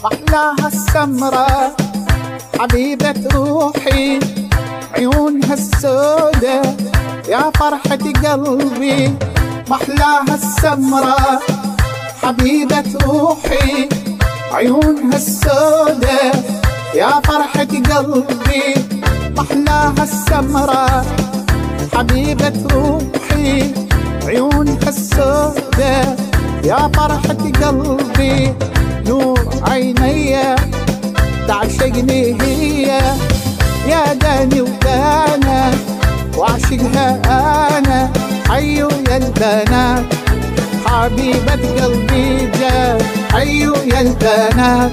محلاها السمرة حبيبة روحي، عيونها السودة يا فرحة قلبي. محلاها السمرة حبيبة روحي، عيونها السودة يا فرحة قلبي. محلاها السمرة حبيبة روحي، عيونها السودة يا فرحة قلبي. نور عيني تعشقني هي، يا داني ودانا وعشقها أنا. حيوا يا البنات حبيبة قلبي جات، حيوا يا البنات.